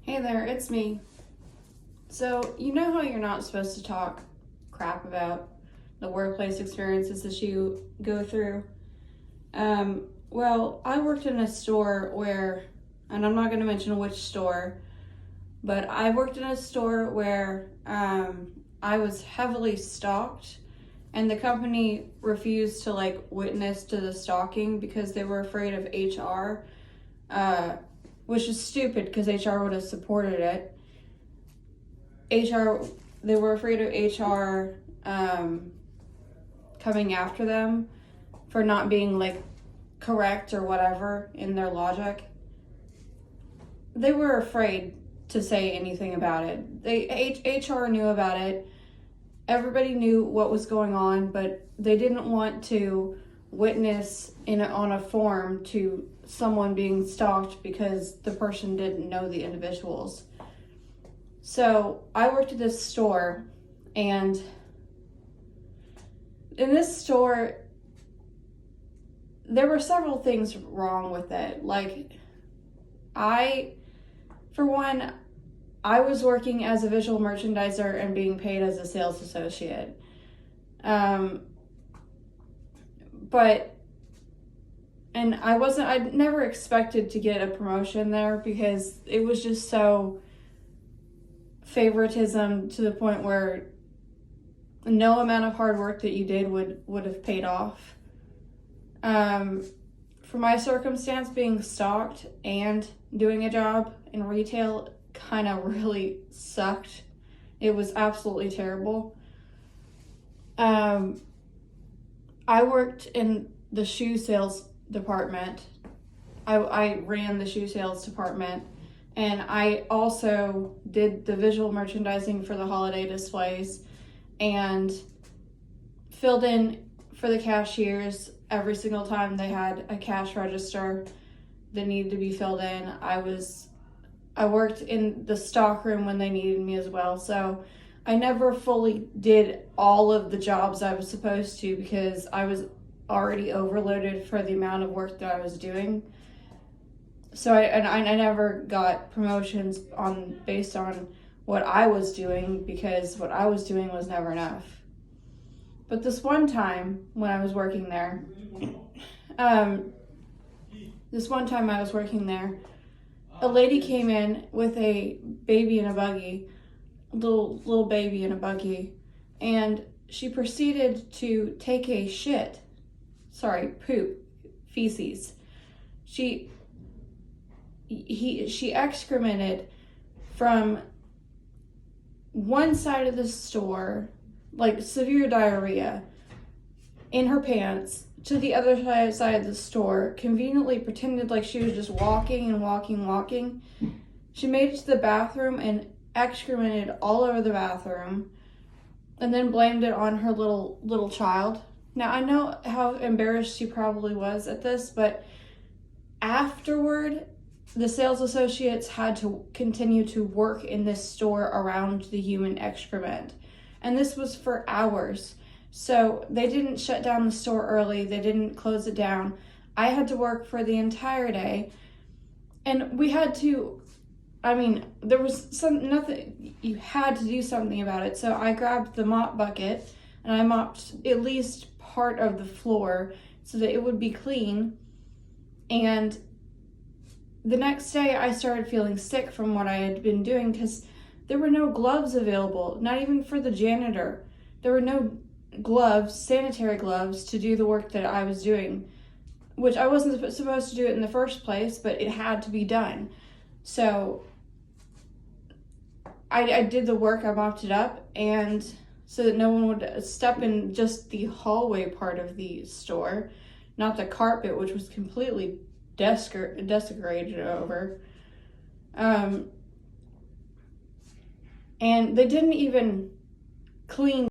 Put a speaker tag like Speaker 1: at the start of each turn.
Speaker 1: Hey there, it's me. So, you know how you're not supposed to talk crap about the workplace experiences that you go through? Well, I worked in a store where, and I'm not going to mention which store, but I worked in a store where I was heavily stalked, and the company refused to witness to the stalking because they were afraid of HR, which is stupid because HR would have supported it. They were afraid of HR coming after them for not being correct or whatever in their logic. They were afraid to say anything about it. HR knew about it. Everybody knew what was going on, but they didn't want to witness on a form to someone being stalked because the person didn't know the individuals. So I worked at this store, and in this store, there were several things wrong with it. I was working as a visual merchandiser and being paid as a sales associate. I never expected to get a promotion there because it was just so favoritism to the point where no amount of hard work that you did would have paid off. For my circumstance, being stalked and doing a job in retail kind of really sucked. It was absolutely terrible. I worked in the shoe sales department. I ran the shoe sales department, and I also did the visual merchandising for the holiday displays and filled in for the cashiers every single time they had a cash register that needed to be filled in. I worked in the stock room when they needed me as well. So I never fully did all of the jobs I was supposed to because I was already overloaded for the amount of work that I was doing. So I never got promotions based on what I was doing because what I was doing was never enough. But this one time when I was working there, a lady came in with a baby in a buggy, little baby in a buggy, and she proceeded to take a feces. She excremented from one side of the store, like severe diarrhea, in her pants, to the other side of the store, conveniently pretended like she was just walking. She made it to the bathroom and excremented all over the bathroom, and then blamed it on her little child. Now, I know how embarrassed she probably was at this, but afterward, the sales associates had to continue to work in this store around the human excrement. And this was for hours. So they didn't shut down the store early. They didn't close it down. I had to work for the entire day. And you had to do something about it. So I grabbed the mop bucket and I mopped at least part of the floor so that it would be clean. And the next day I started feeling sick from what I had been doing because there were no gloves available, not even for the janitor. There were no gloves, sanitary gloves, to do the work that I was doing, which I wasn't supposed to do it in the first place, but it had to be done. So I did the work, I mopped it up, and so that no one would step in just the hallway part of the store, not the carpet, which was completely desecrated over. And they didn't even clean